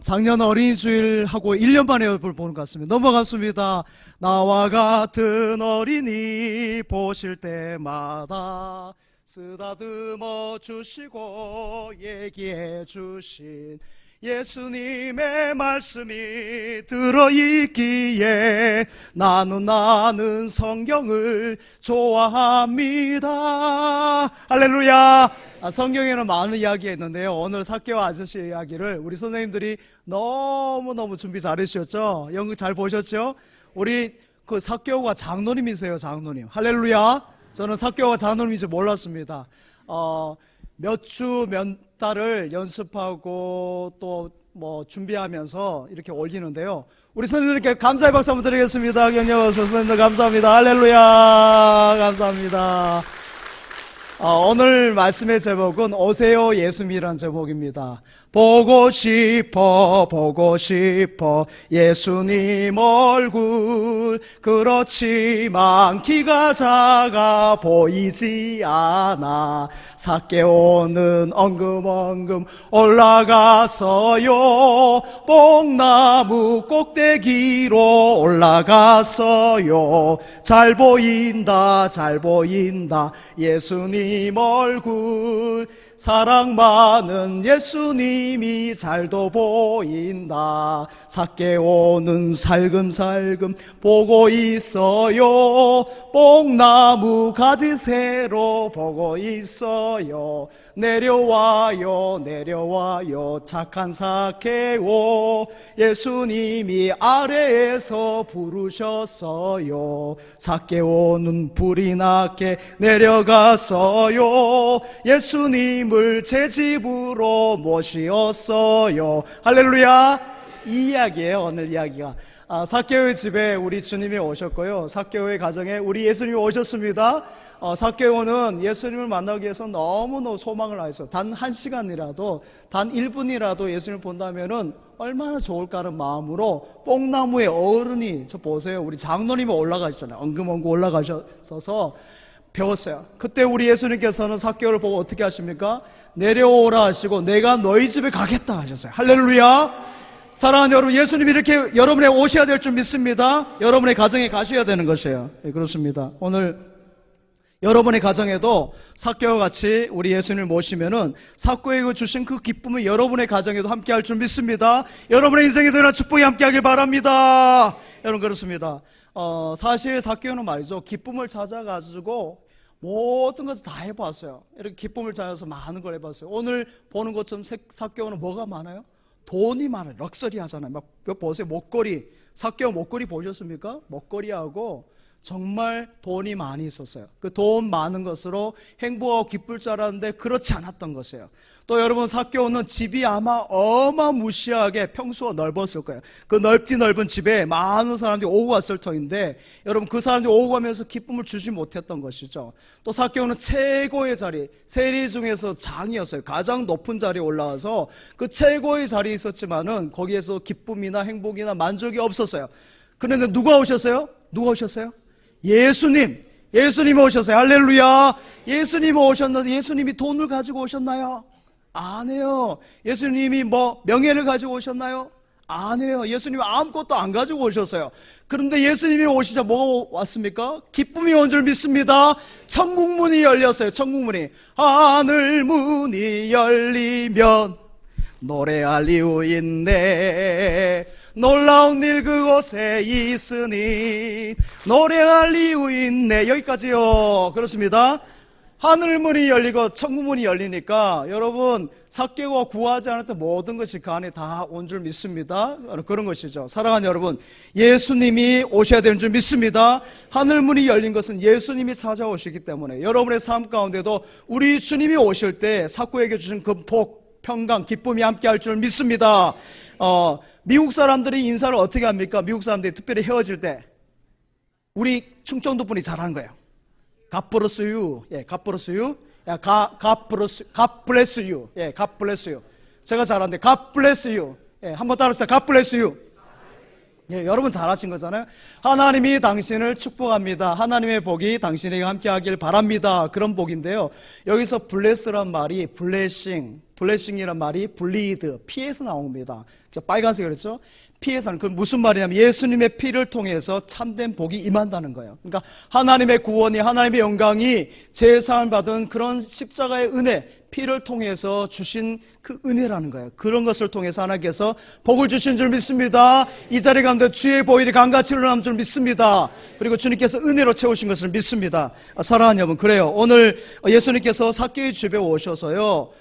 작년 어린이 주일하고 1년 만에 보는 것 같습니다. 너무 반갑습니다. 나와 같은 어린이 보실 때마다 쓰다듬어 주시고 얘기해 주신 예수님의 말씀이 들어있기에 나는 성경을 좋아합니다. 할렐루야. 성경에는 많은 이야기가 있는데요, 오늘 삭개오 아저씨 이야기를 우리 선생님들이 너무너무 준비 잘해주셨죠. 연극 잘 보셨죠? 우리 그 삭개오가 장로님이세요. 장로님. 할렐루야. 저는 삭개오가 장로님인 줄 몰랐습니다. 몇 주 몇 달을 연습하고 또 뭐 준비하면서 이렇게 올리는데요, 우리 선생님들께 감사의 박수 한번 드리겠습니다. 경영어서 선생님들 감사합니다. 할렐루야. 감사합니다. 오늘 말씀의 제목은 오세요 예수님이라는 제목입니다. 보고 싶어 예수님 얼굴, 그렇지만 키가 작아 보이지 않아. 삭개오는 엉금엉금 올라갔어요. 뽕나무 꼭대기로 올라갔어요. 잘 보인다 예수님 얼굴, 사랑 많은 예수님이 잘도 보인다. 삭개오는 살금살금 보고 있어요. 뽕나무 가지새로 보고 있어요. 내려와요 착한 삭개오, 예수님이 아래에서 부르셨어요. 삭개오는 불이 나게 내려갔어요. 예수님을 제 집으로 모시었어요. 할렐루야. 이 이야기예요, 오늘 이야기가. 삭개오의 집에 우리 주님이 오셨고요, 삭개오의 가정에 우리 예수님이 오셨습니다. 삭개오는 예수님을 만나기 위해서 너무너무 소망을 하였어요. 단 1시간이라도, 단 1분이라도 예수님을 본다면은 얼마나 좋을까라는 마음으로 뽕나무의 어른이, 저 보세요, 우리 장로님이 올라가셨잖아요. 엉금엉금 올라가셔서 배웠어요. 그때 우리 예수님께서는 삭개오를 보고 어떻게 하십니까? 내려오라 하시고 내가 너희 집에 가겠다 하셨어요. 할렐루야. 사랑하는 여러분, 예수님이 이렇게 여러분의 오셔야 될 줄 믿습니다. 여러분의 가정에 가셔야 되는 것이에요. 네, 그렇습니다. 오늘 여러분의 가정에도 삭개오와 같이 우리 예수님을 모시면은 삭개오에게 주신 그 기쁨을 여러분의 가정에도 함께 할 줄 믿습니다. 여러분의 인생에도 이런 축복이 함께 하길 바랍니다. 여러분, 그렇습니다. 사실 삭개오는 말이죠, 기쁨을 찾아가지고 모든 것을 다 해봤어요. 이렇게 기쁨을 찾아서 많은 걸 해봤어요. 오늘 보는 것처럼 삭개오는 뭐가 많아요? 돈이 많아요. 럭셔리 하잖아요. 막 보세요, 목걸이. 삭개오 목걸이 보셨습니까? 목걸이하고 정말 돈이 많이 있었어요. 그 돈 많은 것으로 행복하고 기쁠 줄 알았는데 그렇지 않았던 것이에요. 또 여러분, 삭개오는 집이 아마 어마무시하게 평수가 넓었을 거예요. 그 넓은 집에 많은 사람들이 오고 갔을 터인데, 여러분, 그 사람들이 오고 가면서 기쁨을 주지 못했던 것이죠. 또 삭개오는 최고의 자리, 세리 중에서 장이었어요. 가장 높은 자리에 올라와서 그 최고의 자리에 있었지만은 거기에서 기쁨이나 행복이나 만족이 없었어요. 그런데 누가 오셨어요? 예수님이 오셨어요. 할렐루야. 예수님이 오셨는데 예수님이 돈을 가지고 오셨나요? 아니에요. 예수님이 명예를 가지고 오셨나요? 아니에요. 예수님이 아무것도 안 가지고 오셨어요. 그런데 예수님이 오시자 뭐가 왔습니까? 기쁨이 온 줄 믿습니다. 천국문이 열렸어요. 천국문이. 하늘문이 열리면 노래할 이유 있네. 놀라운 일 그곳에 있으니 노래할 이유 있네. 여기까지요. 그렇습니다. 하늘문이 열리고 천국문이 열리니까 여러분, 삭개오가 구하지 않았던 모든 것이 그 안에 다 온 줄 믿습니다. 그런 것이죠. 사랑하는 여러분, 예수님이 오셔야 되는 줄 믿습니다. 하늘문이 열린 것은 예수님이 찾아오시기 때문에 여러분의 삶 가운데도 우리 주님이 오실 때 삭개오에게 주신 그 복, 평강, 기쁨이 함께 할 줄 믿습니다. 미국 사람들이 인사를 어떻게 합니까? 미국 사람들이 특별히 헤어질 때 우리 충청도 분이 잘하는 거예요. God bless you. 예, God bless you. God bless you. 예, God bless you. 제가 잘하는데 God bless you. 예, 한번 따라합시다. God bless you. 예, 여러분 잘하신 거잖아요. 하나님이 당신을 축복합니다. 하나님의 복이 당신에게 함께 하길 바랍니다. 그런 복인데요, 여기서 bless란 말이 blessing, 블레싱이란 말이 블리드, 피에서 나옵니다. 빨간색 그랬죠? 피에서는 그 무슨 말이냐면 예수님의 피를 통해서 참된 복이 임한다는 거예요. 그러니까 하나님의 구원이, 하나님의 영광이 제사함을 받은 그런 십자가의 은혜, 피를 통해서 주신 그 은혜라는 거예요. 그런 것을 통해서 하나님께서 복을 주신 줄 믿습니다. 이 자리 가운데 주의 보혈이 강같이 흘러나온 줄 믿습니다. 그리고 주님께서 은혜로 채우신 것을 믿습니다. 사랑하는 여러분, 그래요. 오늘 예수님께서 삭개의 집에 오셔서요,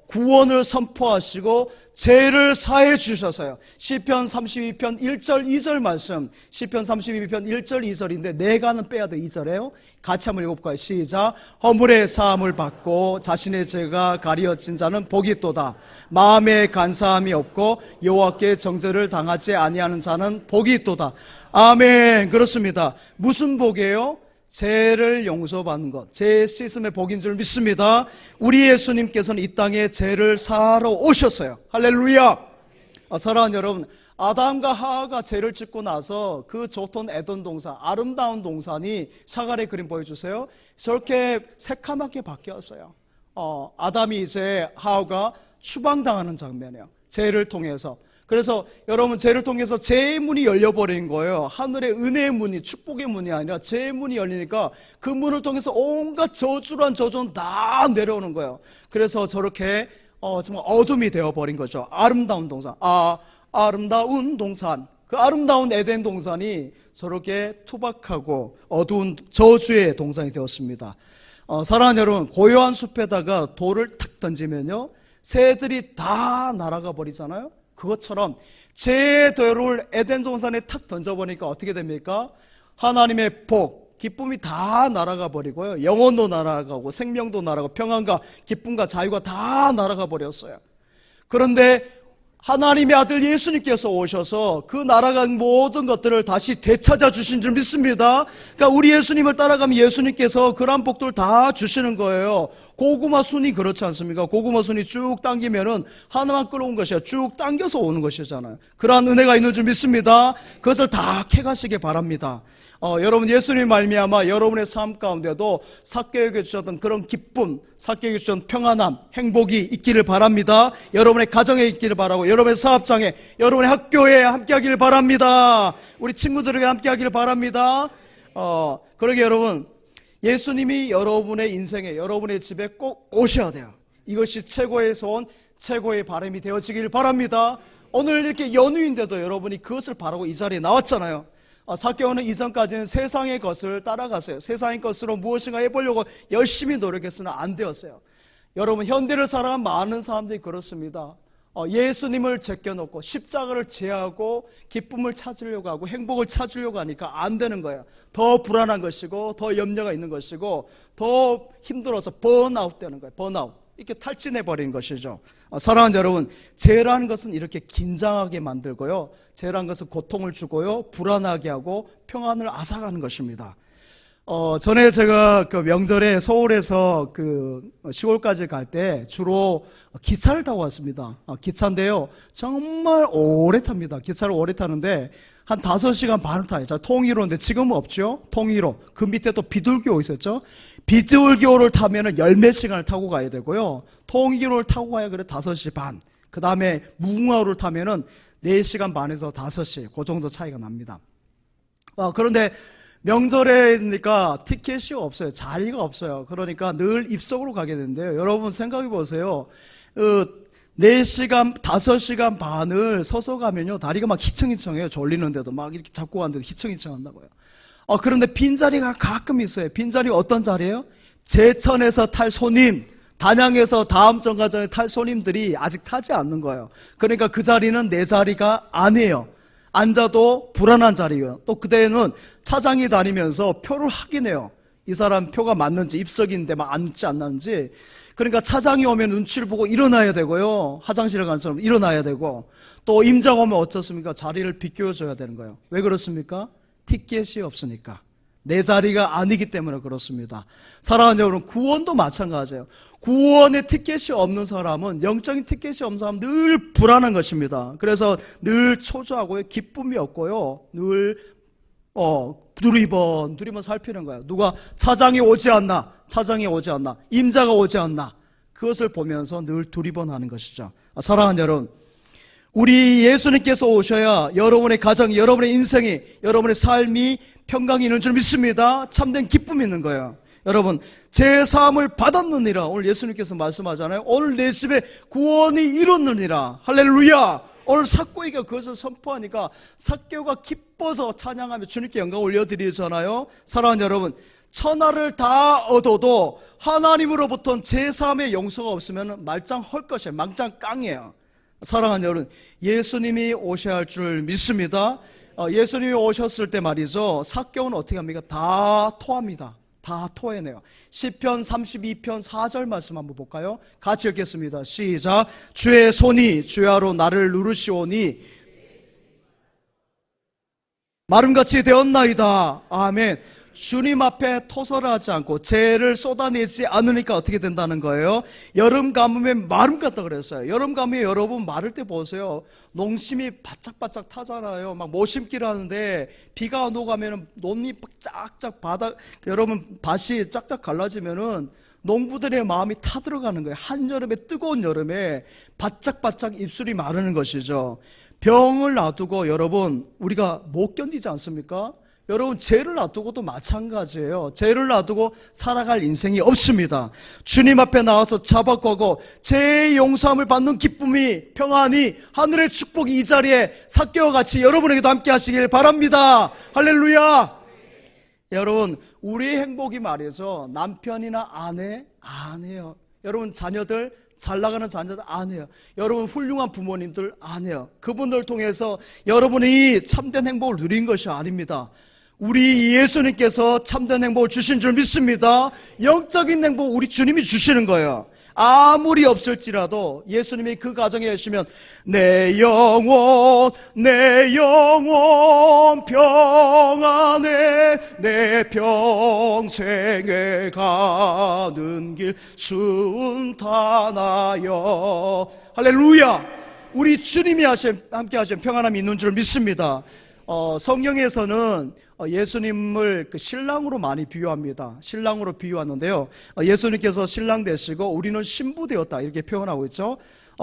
구원을 선포하시고 죄를 사해 주셔서요. 시편 32편 1절 2절 말씀, 시편 32편 1절 2절인데 내가는 빼야 돼. 2절에요. 같이 한번 읽어볼까요? 시작. 허물의 사함을 받고 자신의 죄가 가리어진 자는 복이 있도다. 마음에 간사함이 없고 여호와께 정죄를 당하지 아니하는 자는 복이 있도다. 아멘. 그렇습니다. 무슨 복이에요? 죄를 용서받는 것, 죄 씻음의 복인 줄 믿습니다. 우리 예수님께서는 이 땅에 죄를 사하러 오셨어요. 할렐루야. 사랑하는 여러분, 아담과 하와가 죄를 짓고 나서 그 좋던 에덴 동산, 아름다운 동산이 사가랴 그림 보여주세요. 저렇게 새카맣게 바뀌었어요. 아담이 이제 하와가 추방당하는 장면이에요. 죄를 통해서. 그래서 여러분, 죄를 통해서 죄의 문이 열려버린 거예요. 하늘의 은혜의 문이, 축복의 문이 아니라 죄의 문이 열리니까 그 문을 통해서 온갖 저주란 저주는 다 내려오는 거예요. 그래서 저렇게 정말 어둠이 되어버린 거죠. 아름다운 동산, 아름다운 동산, 그 아름다운 에덴 동산이 저렇게 투박하고 어두운 저주의 동산이 되었습니다. 사랑하는 여러분, 고요한 숲에다가 돌을 탁 던지면요, 새들이 다 날아가 버리잖아요. 그것처럼 죄의 에덴 동산에 탁 던져보니까 어떻게 됩니까? 하나님의 복, 기쁨이 다 날아가 버리고요, 영혼도 날아가고 생명도 날아가고 평안과 기쁨과 자유가 다 날아가 버렸어요. 그런데 하나님의 아들 예수님께서 오셔서 그 날아간 모든 것들을 다시 되찾아 주신 줄 믿습니다. 그러니까 우리 예수님을 따라가면 예수님께서 그런 복들 다 주시는 거예요. 고구마 순이 그렇지 않습니까? 고구마 순이 쭉 당기면은 하나만 끌어온 것이야. 쭉 당겨서 오는 것이잖아요. 그러한 은혜가 있는 줄 믿습니다. 그것을 다 캐가시기 바랍니다. 여러분, 예수님 말미암아 여러분의 삶 가운데도 삭개에게 주셨던 그런 기쁨, 삭개에게 주셨던 평안함, 행복이 있기를 바랍니다. 여러분의 가정에 있기를 바라고, 여러분의 사업장에, 여러분의 학교에 함께하기를 바랍니다. 우리 친구들에게 함께하기를 바랍니다. 그러게 여러분, 예수님이 여러분의 인생에, 여러분의 집에 꼭 오셔야 돼요. 이것이 최고의 소원, 최고의 바람이 되어지길 바랍니다. 오늘 이렇게 연휴인데도 여러분이 그것을 바라고 이 자리에 나왔잖아요. 삭개오는 이전까지는 세상의 것을 따라갔어요. 세상의 것으로 무엇인가 해보려고 열심히 노력했으나 안 되었어요. 여러분, 현대를 살아가는 많은 사람들이 그렇습니다. 예수님을 제껴놓고 십자가를 제하고 기쁨을 찾으려고 하고 행복을 찾으려고 하니까 안 되는 거예요. 더 불안한 것이고 더 염려가 있는 것이고 더 힘들어서 번아웃 되는 거예요. 번아웃. 이렇게 탈진해버리는 것이죠. 사랑하는 여러분, 죄라는 것은 이렇게 긴장하게 만들고요, 죄라는 것은 고통을 주고요, 불안하게 하고 평안을 앗아가는 것입니다. 전에 제가 그 명절에 서울에서 그 시골까지 갈 때 주로 기차를 타고 왔습니다. 기차인데요, 정말 오래 탑니다. 기차를 오래 타는데 한 5시간 반을 타요. 자, 통일호인데 지금은 없죠. 통일호. 그 밑에 또 비둘기호 있었죠. 비둘기호를 타면은 열몇 시간을 타고 가야 되고요, 통일호를 타고 가야 그래 5시 반. 그 다음에 무궁화호를 타면은 4시간 반에서 5시, 그 정도 차이가 납니다. 그런데 명절에니까 티켓이 없어요. 자리가 없어요. 그러니까 늘 입석으로 가게 되는데요, 여러분 생각해 보세요. 4시간, 5시간 반을 서서 가면요, 다리가 막 희청희청해요. 졸리는데도 막 이렇게 잡고 가는데도 희청희청 한다고요. 그런데 빈자리가 가끔 있어요. 빈자리 어떤 자리예요? 제천에서 탈 손님, 단양에서 다음 정거장에 탈 손님들이 아직 타지 않는 거예요. 그러니까 그 자리는 내 자리가 아니에요. 앉아도 불안한 자리예요. 또 그때는 차장이 다니면서 표를 확인해요. 이 사람 표가 맞는지, 입석인데 막 앉지 않는지. 그러니까 차장이 오면 눈치를 보고 일어나야 되고요, 화장실에 가는 사람 일어나야 되고, 또 임장 오면 어떻습니까? 자리를 비껴줘야 되는 거예요. 왜 그렇습니까? 티켓이 없으니까. 내 자리가 아니기 때문에 그렇습니다. 사랑하는 여러분, 구원도 마찬가지예요. 구원의 티켓이 없는 사람은, 영적인 티켓이 없는 사람은 늘 불안한 것입니다. 그래서 늘 초조하고요, 기쁨이 없고요, 늘 두리번 살피는 거예요. 누가 차장이 오지 않나, 차장이 오지 않나, 임자가 오지 않나. 그것을 보면서 늘 두리번하는 것이죠. 사랑하는 여러분, 우리 예수님께서 오셔야 여러분의 가정이, 여러분의 인생이, 여러분의 삶이 평강이 있는 줄 믿습니다. 참된 기쁨이 있는 거예요. 여러분, 제 사함을 받았느니라. 오늘 예수님께서 말씀하잖아요. 오늘 내 집에 구원이 이뤘느니라. 할렐루야. 오늘 삭개오가 그것을 선포하니까 삭개오가 기뻐서 찬양하며 주님께 영광 올려드리잖아요. 사랑하는 여러분, 천하를 다 얻어도 하나님으로부터는 제 삶의 용서가 없으면 말짱 헐 것이에요. 망짱 깡이에요. 사랑하는 여러분, 예수님이 오셔야 할 줄 믿습니다. 예수님이 오셨을 때 말이죠, 삭개오는 어떻게 합니까? 다 토합니다. 다 토해내요. 시편 32편 4절 말씀 한번 볼까요? 같이 읽겠습니다. 시작. 주의 손이 주야로 나를 누르시오니 마름같이 되었나이다. 아멘. 주님 앞에 토설하지 않고 죄를 쏟아내지 않으니까 어떻게 된다는 거예요? 여름 가뭄에 마름 같다 그랬어요. 여름 가뭄에 여러분 마를 때 보세요. 농심이 바짝바짝 타잖아요. 막 모심기를 하는데 비가 안 오고 하면 논이 쫙쫙 바닥, 여러분 밭이 쫙쫙 갈라지면은 농부들의 마음이 타들어가는 거예요. 한여름에, 뜨거운 여름에 바짝바짝 입술이 마르는 것이죠. 병을 놔두고 여러분 우리가 못 견디지 않습니까? 여러분 죄를 놔두고도 마찬가지예요. 죄를 놔두고 살아갈 인생이 없습니다. 주님 앞에 나와서 자박하고 죄의 용서함을 받는 기쁨이, 평안이, 하늘의 축복이 이 자리에 삭개와 같이 여러분에게도 함께 하시길 바랍니다. 할렐루야. 여러분, 우리의 행복이 말이죠, 남편이나 아내 아니에요. 여러분 자녀들, 잘 나가는 자녀들 아니에요. 여러분 훌륭한 부모님들 아니에요. 그분들 통해서 여러분이 참된 행복을 누린 것이 아닙니다. 우리 예수님께서 참된 행복을 주신 줄 믿습니다. 영적인 행복 우리 주님이 주시는 거예요. 아무리 없을지라도 예수님이 그 가정에 계시면 내 영혼 평안해, 내 평생에 가는 길 순탄하여. 할렐루야. 우리 주님이 함께 하신 평안함이 있는 줄 믿습니다. 성경에서는 예수님을 신랑으로 많이 비유합니다. 신랑으로 비유하는데요, 예수님께서 신랑 되시고 우리는 신부 되었다 이렇게 표현하고 있죠.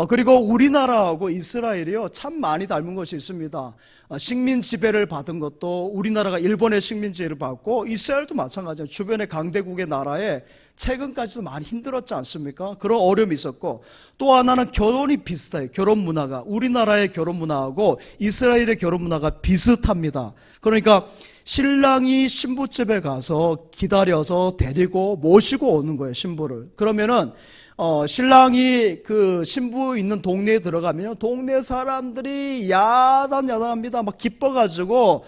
그리고 우리나라하고 이스라엘이요 참 많이 닮은 것이 있습니다. 식민 지배를 받은 것도 우리나라가 일본의 식민 지배를 받고 이스라엘도 마찬가지예요. 주변의 강대국의 나라에 최근까지도 많이 힘들었지 않습니까? 그런 어려움이 있었고, 또 하나는 결혼이 비슷해요. 결혼 문화가 우리나라의 결혼 문화하고 이스라엘의 결혼 문화가 비슷합니다. 그러니까 신랑이 신부집에 가서 기다려서 데리고 모시고 오는 거예요, 신부를. 그러면은 신랑이 그 신부 있는 동네에 들어가면 동네 사람들이 야단야단합니다. 막 기뻐가지고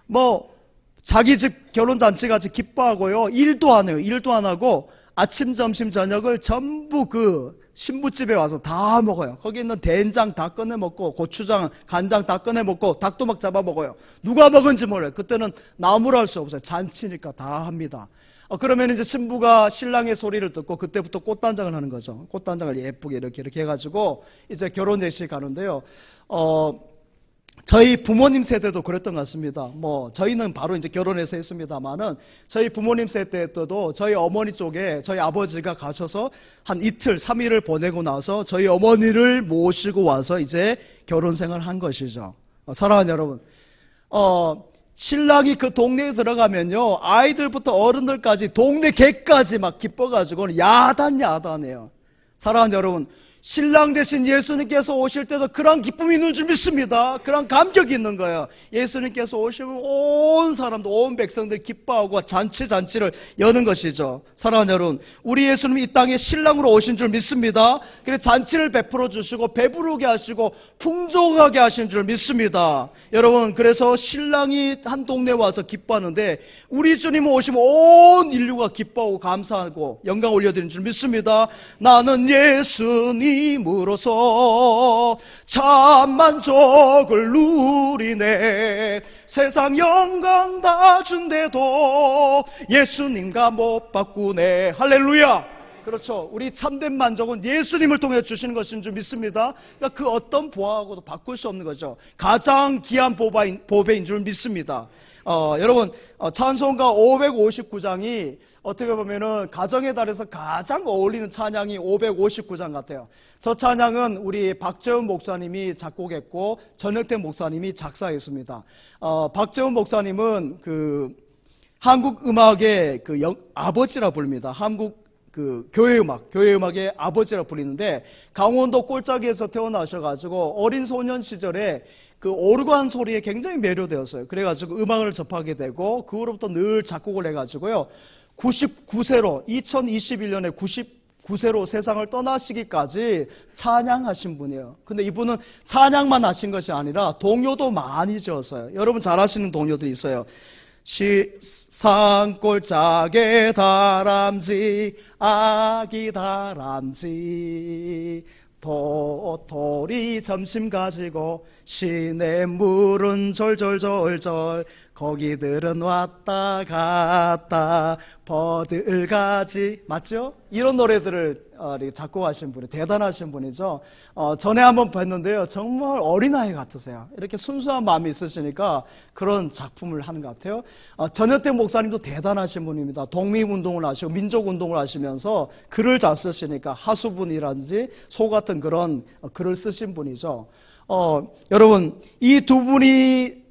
뭐 자기 집 결혼잔치 같이 기뻐하고요, 일도 안 해요. 일도 안 하고 아침, 점심, 저녁을 전부 그 신부집에 와서 다 먹어요. 거기 있는 된장 다 꺼내 먹고, 고추장, 간장 다 꺼내 먹고, 닭도 막 잡아 먹어요. 누가 먹은지 몰라요. 그때는 나무라 할 수 없어요. 잔치니까 다 합니다. 그러면 이제 신부가 신랑의 소리를 듣고 그때부터 꽃단장을 하는 거죠. 꽃단장을 예쁘게 이렇게 해가지고 이제 결혼 예식 가는데요. 저희 부모님 세대도 그랬던 것 같습니다. 뭐 저희는 바로 이제 결혼해서 했습니다만은 저희 부모님 세대 때도 저희 어머니 쪽에 저희 아버지가 가셔서 한 이틀, 3일을 보내고 나서 저희 어머니를 모시고 와서 이제 결혼 생활을 한 것이죠. 사랑하는 여러분, 신랑이 그 동네에 들어가면요, 아이들부터 어른들까지 동네 개까지 막 기뻐가지고 야단해요. 사랑하는 여러분, 신랑 대신 예수님께서 오실 때도 그런 기쁨이 있는 줄 믿습니다. 그런 감격이 있는 거예요. 예수님께서 오시면 온 사람도, 온 백성들이 기뻐하고 잔치를 여는 것이죠. 사랑하는 여러분, 우리 예수님이 이 땅에 신랑으로 오신 줄 믿습니다. 그래서 잔치를 베풀어 주시고 배부르게 하시고 풍족하게 하신 줄 믿습니다. 여러분, 그래서 신랑이 한 동네에 와서 기뻐하는데 우리 주님 오시면 온 인류가 기뻐하고 감사하고 영광 올려드리는 줄 믿습니다. 나는 예수님으로서 참 만족을 누리네. 세상 영광 다 준대도 예수님과 못 바꾸네. 할렐루야. 그렇죠. 우리 참된 만족은 예수님을 통해 주시는 것인 줄 믿습니다. 그러니까 그 어떤 보화하고도 바꿀 수 없는 거죠. 가장 귀한 보배인 줄 믿습니다. 여러분, 찬송가 559장이 어떻게 보면은 가정의 달에서 가장 어울리는 찬양이 559장 같아요. 저 찬양은 우리 박재훈 목사님이 작곡했고 전혁태 목사님이 작사했습니다. 박재훈 목사님은 그 한국 음악의 아버지라 부릅니다. 한국 교회 음악의 아버지라 불리는데 강원도 꼴짜기에서 태어나셔가지고 어린 소년 시절에 그 오르간 소리에 굉장히 매료되었어요. 그래가지고 음악을 접하게 되고 그 후로부터 늘 작곡을 해가지고요. 99세로 2021년에 99세로 세상을 떠나시기까지 찬양하신 분이에요. 근데 이분은 찬양만 하신 것이 아니라 동요도 많이 지었어요. 여러분 잘 아시는 동요들이 있어요. 산골짜기 다람쥐 아기 다람쥐 도토리 점심 가지고 시냇물은 졸졸졸졸 거기들은 왔다 갔다 버들가지 맞죠? 이런 노래들을 작곡하신 분이 대단하신 분이죠. 전에 한번 뵀는데요. 정말 어린아이 같으세요. 이렇게 순수한 마음이 있으시니까 그런 작품을 하는 것 같아요. 전혁태 목사님도 대단하신 분입니다. 독립운동을 하시고 민족운동을 하시면서 글을 잘 쓰시니까 하수분이라든지 소 같은 그런 글을 쓰신 분이죠. 여러분 이 두 분이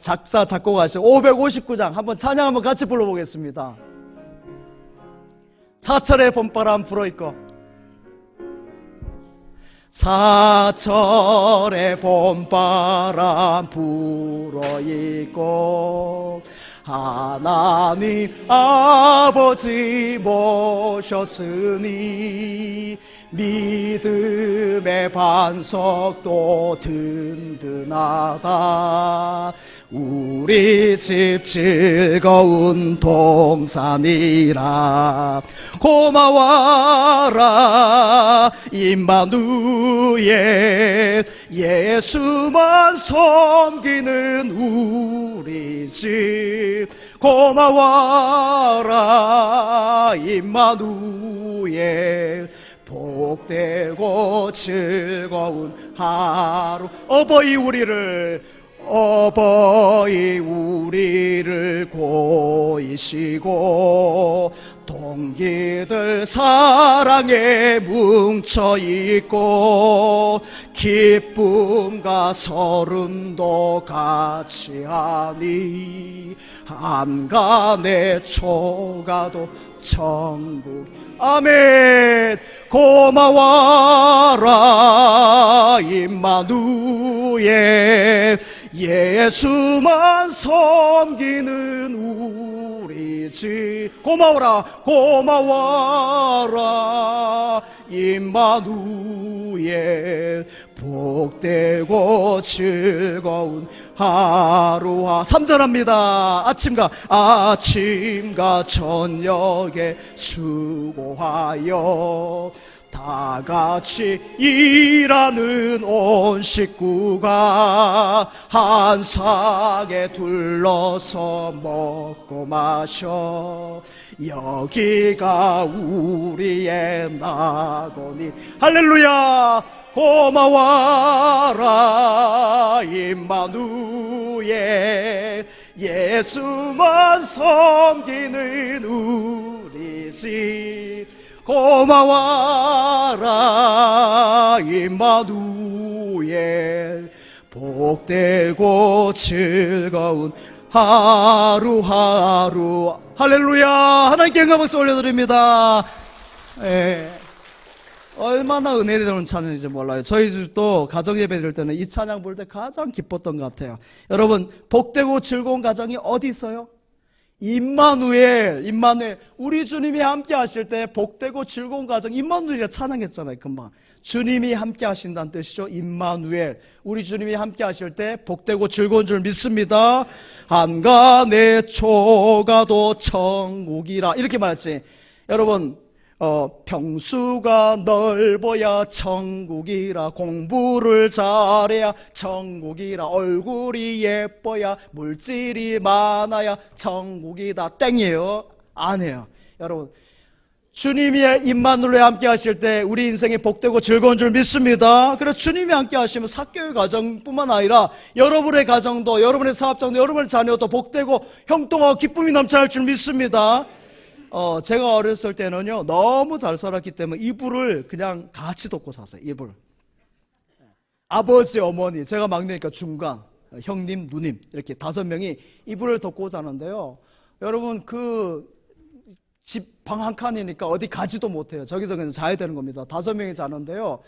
작사 작곡하신 559장 한번 찬양 한번 같이 불러보겠습니다. 사철의 봄바람 불어있고 사철의 봄바람 불어있고 하나님 아버지 모셨으니 믿음의 반석도 든든하다 우리 집 즐거운 동산이라 고마워라 임마누엘 예수만 섬기는 우리 집 고마워라 임마누엘 복되고 즐거운 하루 어버이 우리를 고이시고 동기들 사랑에 뭉쳐있고 기쁨과 서름도 같이 하니 한간의 초가도 천국 아멘 고마워라 임마누엘 예수만 섬기는 우리 집 고마워라 임마누엘 복되고 즐거운 하루하 3절합니다. 아침과 저녁에 수고하여 다 같이 일하는 온 식구가 한 삭에 둘러서 먹고 마셔 여기가 우리의 낙원이 할렐루야 고마워라 임마누엘 예수만 섬기는 우리 집 고마워라 임마누엘 복되고 즐거운 하루하루 할렐루야 하나님께 영광 박수 올려드립니다. 얼마나 은혜로운 찬양인지 몰라요. 저희 집도 가정 예배 드릴 때는 이 찬양 볼 때 가장 기뻤던 것 같아요. 여러분 복되고 즐거운 가정이 어디 있어요? 임마누엘 우리 주님이 함께 하실 때 복되고 즐거운 가정 임마누엘이라 찬양했잖아요. 금방 주님이 함께 하신다는 뜻이죠. 임마누엘 우리 주님이 함께 하실 때 복되고 즐거운 줄 믿습니다. 한간의 초가도 천국이라 이렇게 말했지. 여러분 평수가 넓어야 천국이라 공부를 잘해야 천국이라 얼굴이 예뻐야 물질이 많아야 천국이다 땡이에요. 아니에요. 여러분 주님이 임마누엘에 함께 하실 때 우리 인생이 복되고 즐거운 줄 믿습니다. 그래서 주님이 함께 하시면 사교의 가정뿐만 아니라 여러분의 가정도, 여러분의 사업장도, 여러분의 자녀도 복되고 형통하고 기쁨이 넘쳐날 줄 믿습니다. 제가 어렸을 때는요, 너무 잘 살았기 때문에 이불을 그냥 같이 덮고 샀어요. 이불. 아버지, 어머니, 제가 막내니까 중간, 형님, 누님 이렇게 5명이 이불을 덮고 자는데요. 여러분 집 방 한 칸이니까 어디 가지도 못해요. 저기서 그냥 자야 되는 겁니다. 5명이 자는데요.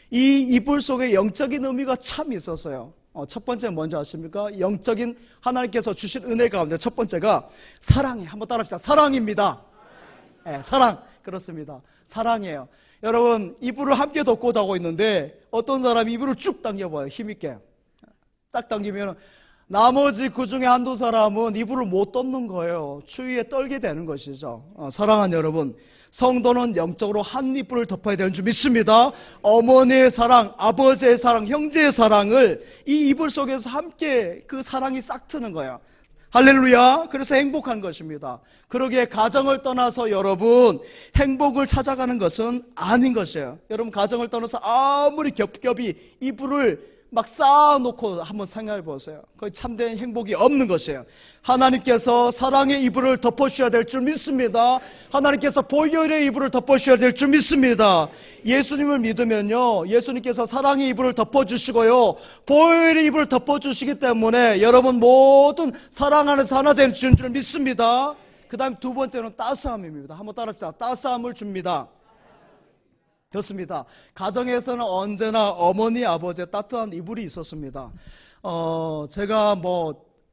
이 이불 속에 영적인 의미가 참 있었어요. 첫 번째 뭔지 아십니까? 영적인 하나님께서 주신 은혜 가운데 첫 번째가 사랑이에요. 한번 따라합시다. 사랑입니다. 네, 사랑. 그렇습니다. 사랑이에요. 여러분 이불을 함께 덮고 자고 있는데 어떤 사람이 이불을 쭉 당겨봐요. 힘있게 딱 당기면 나머지 그 중에 한두 사람은 이불을 못 덮는 거예요. 추위에 떨게 되는 것이죠. 사랑하는 여러분, 성도는 영적으로 한 이불을 덮어야 되는 줄 믿습니다. 어머니의 사랑, 아버지의 사랑, 형제의 사랑을 이 이불 속에서 함께 그 사랑이 싹 트는 거예요. 할렐루야. 그래서 행복한 것입니다. 그러기에 가정을 떠나서 여러분 행복을 찾아가는 것은 아닌 것이에요. 여러분 가정을 떠나서 아무리 겹겹이 이불을 막 쌓아놓고 한번 생각해 보세요. 거의 참된 행복이 없는 것이에요. 하나님께서 사랑의 이불을 덮어주셔야 될 줄 믿습니다. 하나님께서 보혈의 이불을 덮어주셔야 될 줄 믿습니다. 예수님을 믿으면요, 예수님께서 사랑의 이불을 덮어주시고요, 보혈의 이불을 덮어주시기 때문에 여러분 모든 사랑 안에서 하나 되는 줄 믿습니다. 그 다음 두 번째는 따스함입니다. 한번 따라합시다. 따스함을 줍니다. 좋습니다. 가정에서는 언제나 어머니, 아버지의 따뜻한 이불이 있었습니다. 제가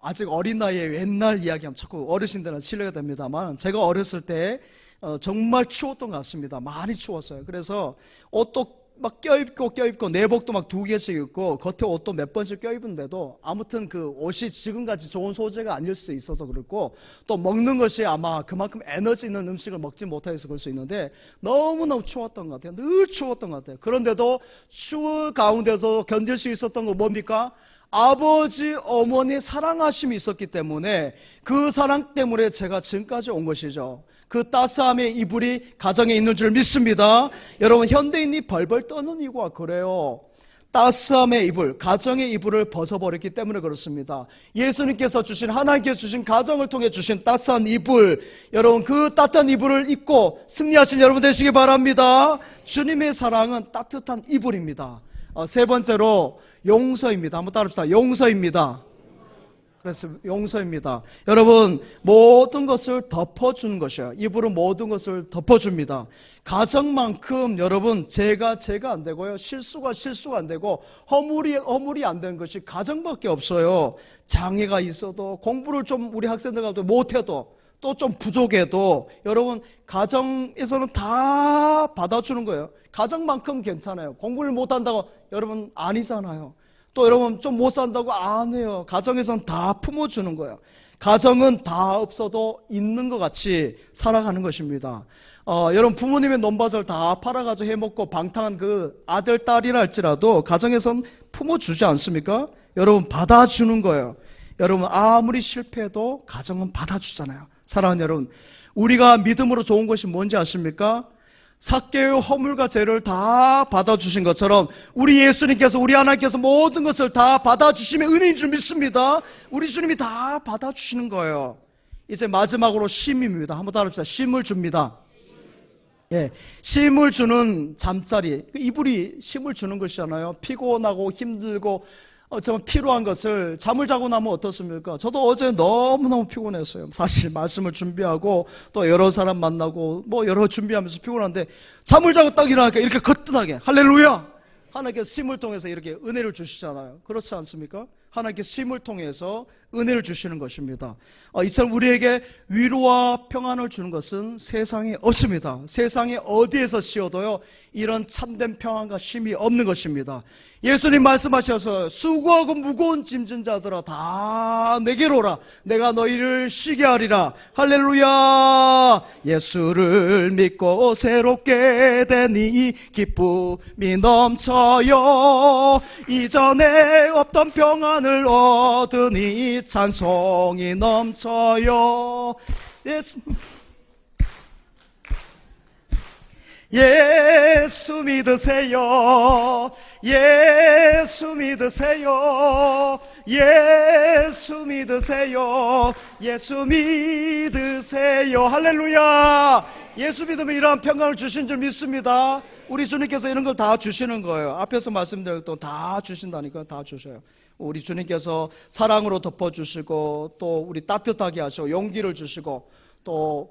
아직 어린 나이에 옛날 이야기하면 자꾸 어르신들은 실례가 됩니다만, 제가 어렸을 때 정말 추웠던 것 같습니다. 많이 추웠어요. 그래서 옷도 막 껴입고 내복도 막 2개씩 입고 겉에 옷도 몇 번씩 껴입은데도 아무튼 그 옷이 지금같이 좋은 소재가 아닐 수도 있어서 그렇고, 또 먹는 것이 아마 그만큼 에너지 있는 음식을 먹지 못해서 그럴 수 있는데 너무너무 추웠던 것 같아요. 늘 추웠던 것 같아요. 그런데도 추운 가운데도 견딜 수 있었던 거 뭡니까? 아버지, 어머니의 사랑하심이 있었기 때문에, 그 사랑 때문에 제가 지금까지 온 것이죠. 그 따스함의 이불이 가정에 있는 줄 믿습니다. 여러분 현대인이 벌벌 떠는 이유가 그래요. 따스함의 이불, 가정의 이불을 벗어버렸기 때문에 그렇습니다. 예수님께서 주신, 하나님께서 주신, 가정을 통해 주신 따스한 이불, 여러분 그 따뜻한 이불을 입고 승리하신 여러분 되시기 바랍니다. 주님의 사랑은 따뜻한 이불입니다. 세 번째로 용서입니다. 한번 따라합시다. 용서입니다. 그래서 용서입니다. 여러분 모든 것을 덮어주는 것이에요. 이불은 모든 것을 덮어줍니다. 가정만큼 여러분 죄가 안 되고요, 실수가 안 되고 허물이 안 되는 것이 가정밖에 없어요. 장애가 있어도, 공부를 좀 우리 학생들과 못해도, 또 좀 부족해도 여러분 가정에서는 다 받아주는 거예요. 가정만큼 괜찮아요. 공부를 못한다고 여러분 아니잖아요. 또 여러분 좀 못 산다고 안 해요. 가정에서는 다 품어주는 거예요. 가정은 다 없어도 있는 것 같이 살아가는 것입니다. 여러분 부모님의 논밭을 다 팔아가지고 해먹고 방탕한 그 아들, 딸이라 할지라도 가정에서는 품어주지 않습니까? 여러분 받아주는 거예요. 여러분 아무리 실패해도 가정은 받아주잖아요. 사랑하는 여러분, 우리가 믿음으로 좋은 것이 뭔지 아십니까? 삭개의 허물과 죄를 다 받아주신 것처럼 우리 예수님께서, 우리 하나님께서 모든 것을 다 받아주시면 은혜인 줄 믿습니다. 우리 주님이 다 받아주시는 거예요. 이제 마지막으로 쉼입니다. 한번 따라합시다. 쉼을 줍니다. 예, 쉼을 주는 잠자리, 이불이 쉼을 주는 것이잖아요. 피곤하고 힘들고 정말 필요한 것을 잠을 자고 나면 어떻습니까? 저도 어제 너무너무 피곤했어요. 사실 말씀을 준비하고 또 여러 사람 만나고 여러 준비하면서 피곤한데, 잠을 자고 딱 일어나니까 이렇게 거뜬하게 할렐루야! 하나님께서 쉼을 통해서 이렇게 은혜를 주시잖아요. 그렇지 않습니까? 하나님께서 쉼을 통해서 은혜를 주시는 것입니다. 이처럼 우리에게 위로와 평안을 주는 것은 세상에 없습니다. 세상에 어디에서 쉬어도요 이런 참된 평안과 쉼이 없는 것입니다. 예수님 말씀하셔서 수고하고 무거운 짐진 자들아 다 내게로 오라, 내가 너희를 쉬게 하리라. 할렐루야. 예수를 믿고 새롭게 되니 기쁨이 넘쳐요. 이전에 없던 평안을 얻으니 찬송이 넘쳐요. 예수. 예수 믿으세요. 예수 믿으세요. 예수 믿으세요. 예수 믿으세요. 할렐루야. 예수 믿으면 이러한 평강을 주신 줄 믿습니다. 우리 주님께서 이런 걸 다 주시는 거예요. 앞에서 말씀드렸던 다 주신다니까. 다 주셔요. 우리 주님께서 사랑으로 덮어주시고, 또 우리 따뜻하게 하시고, 용기를 주시고, 또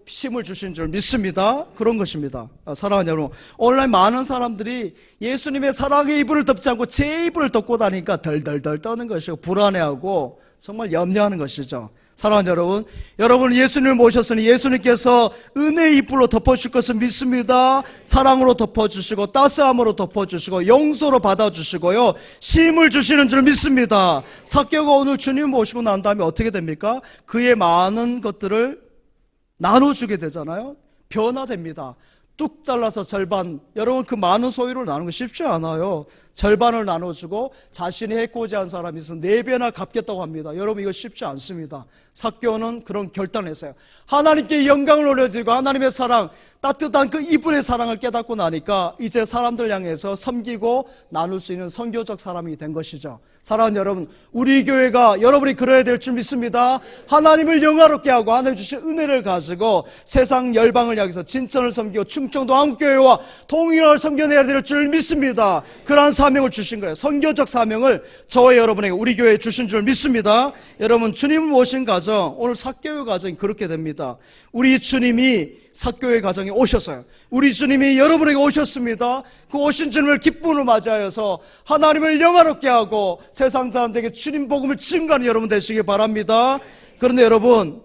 힘을 주신 줄 믿습니다. 그런 것입니다. 사랑하는 여러분, 오늘날 많은 사람들이 예수님의 사랑의 이불을 덮지 않고 제 이불을 덮고 다니니까 덜덜덜 떠는 것이고 불안해하고 정말 염려하는 것이죠. 사랑하는 여러분, 여러분 예수님을 모셨으니 예수님께서 은혜의 이불로 덮어주실 것을 믿습니다. 사랑으로 덮어주시고 따스함으로 덮어주시고 용서로 받아주시고요, 힘을 주시는 줄 믿습니다. 삭개오가 오늘 주님을 모시고 난 다음에 어떻게 됩니까? 그의 많은 것들을 나눠주게 되잖아요. 변화됩니다. 뚝 잘라서 절반, 여러분 그 많은 소유를 나누는 거 쉽지 않아요. 절반을 나눠주고 자신이 해코지 한 사람이 있어 4배나 갚겠다고 합니다. 여러분 이거 쉽지 않습니다. 삭개오는 그런 결단을 했어요. 하나님께 영광을 올려드리고 하나님의 사랑, 따뜻한 그 이분의 사랑을 깨닫고 나니까 이제 사람들 향해서 섬기고 나눌 수 있는 선교적 사람이 된 것이죠. 사랑하는 여러분, 우리 교회가 여러분이 그래야 될 줄 믿습니다. 하나님을 영화롭게 하고 하나님 주신 은혜를 가지고 세상 열방을 향해서 진천을 섬기고 충청도 한국교회와 통일을 섬겨내야 될 줄 믿습니다. 그러한 사명을 주신 거예요. 선교적 사명을 저와 여러분에게 우리 교회에 주신 줄 믿습니다. 여러분 주님 모신 가정, 오늘 삭개오 가정이 그렇게 됩니다. 우리 주님이 삭개오의 가정에 오셨어요. 우리 주님이 여러분에게 오셨습니다. 그 오신 주님을 기쁨으로 맞이하여서 하나님을 영화롭게 하고 세상 사람들에게 주님 복음을 증거하는 여러분 되시기 바랍니다. 그런데 여러분,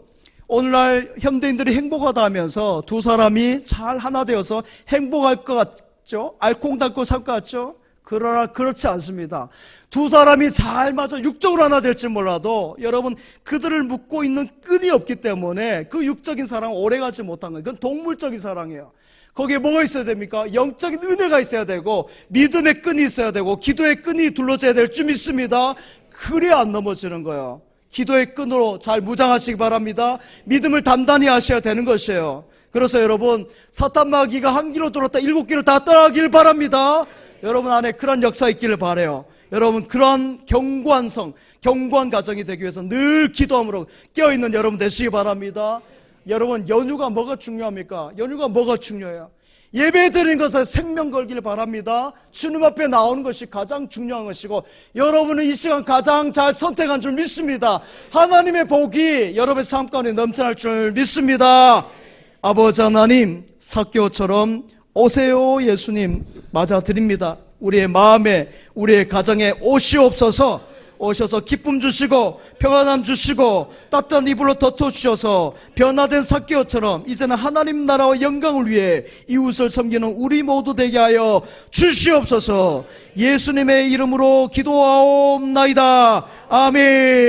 오늘날 현대인들이 행복하다 하면서 두 사람이 잘 하나 되어서 행복할 것 같죠? 알콩달콩 살 것 같죠? 그러나 그렇지 않습니다. 두 사람이 잘 맞아 육적으로 하나 될지 몰라도 여러분 그들을 묶고 있는 끈이 없기 때문에 그 육적인 사랑은 오래가지 못한 거예요. 그건 동물적인 사랑이에요. 거기에 뭐가 있어야 됩니까? 영적인 은혜가 있어야 되고 믿음의 끈이 있어야 되고 기도의 끈이 둘러져야 될 줄 믿습니다. 그래야 안 넘어지는 거예요. 기도의 끈으로 잘 무장하시기 바랍니다. 믿음을 단단히 하셔야 되는 것이에요. 그래서 여러분, 사탄 마귀가 한 길로 들었다 7길을 다 떠나길 바랍니다. 여러분 안에 그런 역사 있기를 바라요. 여러분 그런 견고한 가정이 되기 위해서 늘 기도함으로 깨어있는 여러분 되시기 바랍니다. 여러분 연휴가 뭐가 중요합니까? 연휴가 뭐가 중요해요? 예배 드리는 것에 생명 걸기를 바랍니다. 주님 앞에 나오는 것이 가장 중요한 것이고 여러분은 이 시간 가장 잘 선택한 줄 믿습니다. 하나님의 복이 여러분의 삶 가운데 넘쳐날 줄 믿습니다. 아버지 하나님, 삭개오처럼 오세요 예수님 맞아드립니다. 우리의 마음에 우리의 가정에 오시옵소서. 오셔서 기쁨 주시고 평안함 주시고 따뜻한 이불로 덮어주셔서 변화된 삭개오처럼 이제는 하나님 나라와 영광을 위해 이웃을 섬기는 우리 모두 되게 하여 주시옵소서. 예수님의 이름으로 기도하옵나이다. 아멘.